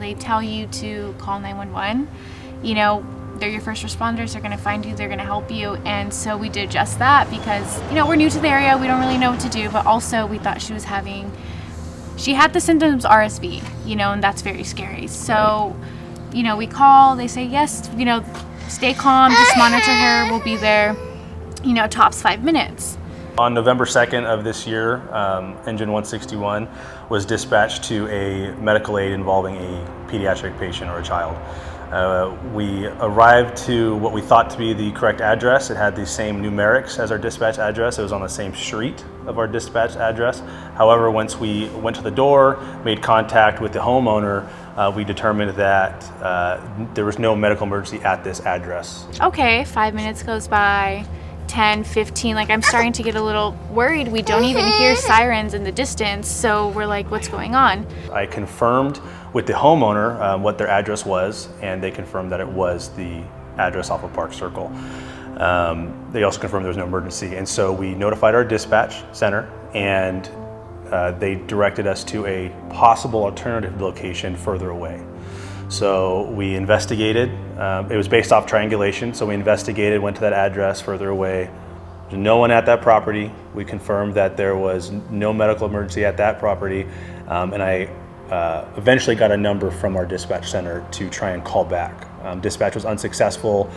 They tell you to call 911. You know, they're your first responders, they're gonna find you, they're gonna help you. And so we did just that because, you know, we're new to the area, we don't really know what to do, but also we thought she had the symptoms RSV, you know, and that's very scary. So, you know, we call, they say, yes, you know, stay calm, just monitor her, we'll be there, you know, tops 5 minutes. On November 2nd of this year, Engine 161 was dispatched to a medical aid involving a pediatric patient or a child. We arrived to what we thought to be the correct address. It had the same numerics as our dispatch address. It was on the same street of our dispatch address. However, once we went to the door, made contact with the homeowner, we determined that there was no medical emergency at this address. Okay, 5 minutes goes by, 10, 15, like I'm starting to get a little worried. We don't even hear sirens in the distance, so we're like, what's going on? I confirmed with the homeowner what their address was, and they confirmed that it was the address off of Park Circle. They also confirmed there was no emergency, and so we notified our dispatch center, and they directed us to a possible alternative location further away. So we investigated. It was based off triangulation, so we investigated, went to that address further away. There's no one at that property. We confirmed that there was no medical emergency at that property, and I eventually got a number from our dispatch center to try and call back. Dispatch was unsuccessful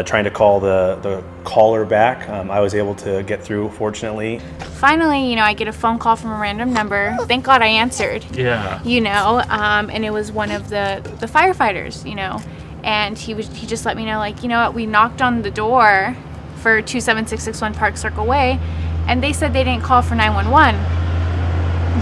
trying to call the caller back. I was able to get through, fortunately. Finally, you know, I get a phone call from a random number. Thank God I answered. Yeah. You know, and it was one of the firefighters, you know, and he just let me know, like, you know what, we knocked on the door for 27661 Park Circle Way, and they said they didn't call for 911.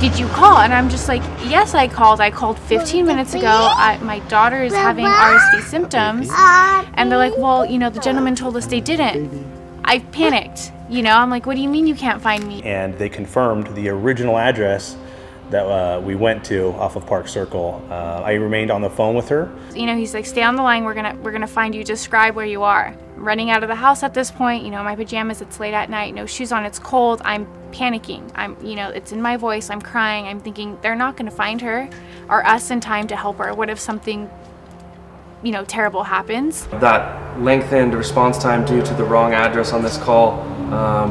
Did you call? And I'm just like, yes, I called. I called 15 minutes ago. My daughter is having RSV symptoms. And they're like, well, you know, the gentleman told us they didn't. I panicked. You know, I'm like, what do you mean you can't find me? And they confirmed the original address that we went to off of Park Circle. I remained on the phone with her. You know, he's like, stay on the line. We're gonna find you. Describe where you are. I'm running out of the house at this point. You know, my pajamas. It's late at night. No shoes on. It's cold. I'm panicking. You know, it's in my voice. I'm crying. I'm thinking they're not gonna find her or us in time to help her. What if something, you know, terrible happens? That lengthened response time due to the wrong address on this call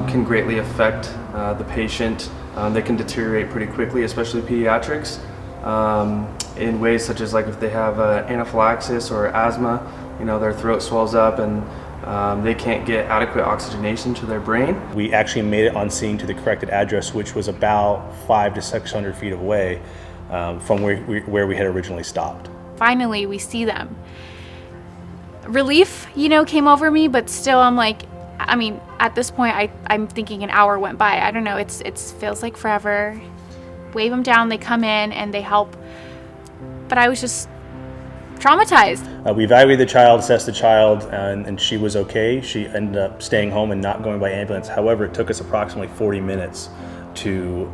can greatly affect the patient. They can deteriorate pretty quickly, especially pediatrics, in ways such as like if they have anaphylaxis or asthma, you know, their throat swells up and they can't get adequate oxygenation to their brain. We actually made it on scene to the corrected address, which was about 500 to 600 feet away from where we had originally stopped. Finally, we see them. Relief, you know, came over me, but still I'm like, I mean, at this point, I'm thinking an hour went by. I don't know, it feels like forever. Wave them down, they come in and they help. But I was just traumatized. We evaluated the child, assessed the child, and she was okay. She ended up staying home and not going by ambulance. However, it took us approximately 40 minutes to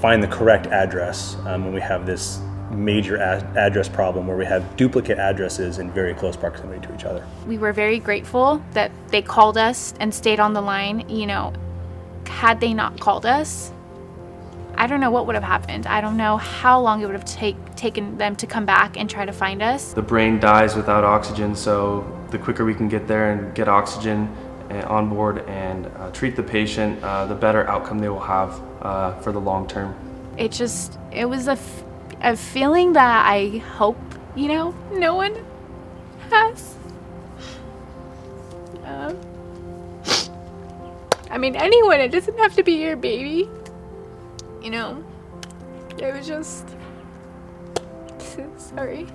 find the correct address when we have this major address problem where we have duplicate addresses in very close proximity to each other. We were very grateful that they called us and stayed on the line. You know, had they not called us, I don't know what would have happened. I don't know how long it would have taken them to come back and try to find us. The brain dies without oxygen, so the quicker we can get there and get oxygen on board and treat the patient, the better outcome they will have for the long term. It was a feeling that I hope, you know, no one has. I mean, anyone, it doesn't have to be your baby. You know, it was just, sorry,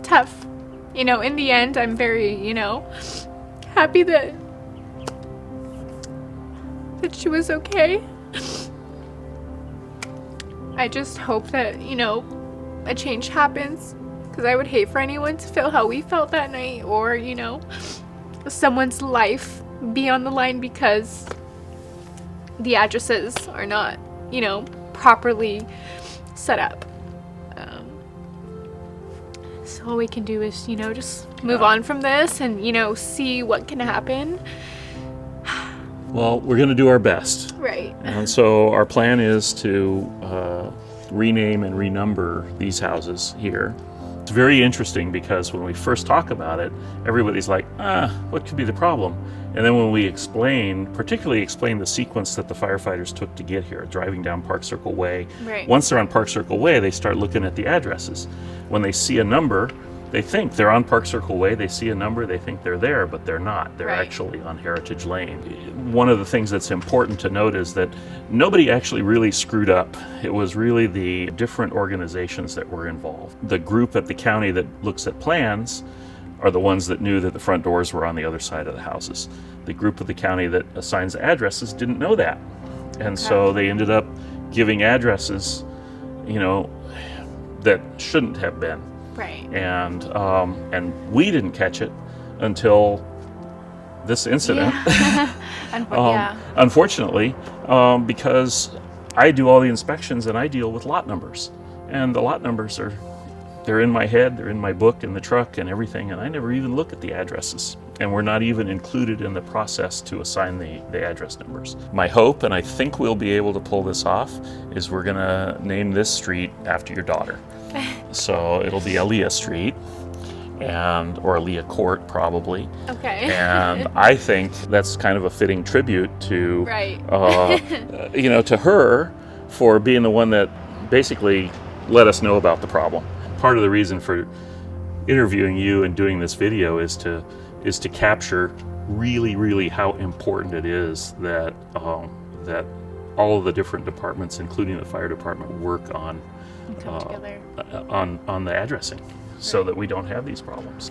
tough. You know, in the end, I'm very, you know, happy that she was okay. I just hope that, you know, a change happens, because I would hate for anyone to feel how we felt that night, or, you know, someone's life be on the line because the addresses are not, you know, properly set up. So all we can do is, you know, just move on from this and, you know, see what can happen. Well, we're going to do our best. Right. And so our plan is to rename and renumber these houses here. It's very interesting because when we first talk about it, everybody's like, what could be the problem? And then when we particularly explain the sequence that the firefighters took to get here, driving down Park Circle Way. Right. Once they're on Park Circle Way, they start looking at the addresses. When they see a number, they think they're on Park Circle Way, they see a number, they think they're there, but they're not. They're actually on Heritage Lane. One of the things that's important to note is that nobody actually really screwed up. It was really the different organizations that were involved. The group at the county that looks at plans are the ones that knew that the front doors were on the other side of the houses. The group of the county that assigns addresses didn't know that. And so they ended up giving addresses, that shouldn't have been. Right. And we didn't catch it until this incident. Yeah. Unfortunately, because I do all the inspections and I deal with lot numbers. And the lot numbers they're in my head, they're in my book, in the truck and everything, and I never even look at the addresses. And we're not even included in the process to assign the address numbers. My hope, and I think we'll be able to pull this off, is we're gonna name this street after your daughter. So it'll be Aaliyah Street, or Aaliyah Court probably. Okay. And I think that's kind of a fitting tribute to, Right. To her for being the one that basically let us know about the problem. Part of the reason for interviewing you and doing this video is to capture really, really how important it is that that all of the different departments, including the fire department, work on Come together. on the addressing, so that we don't have these problems.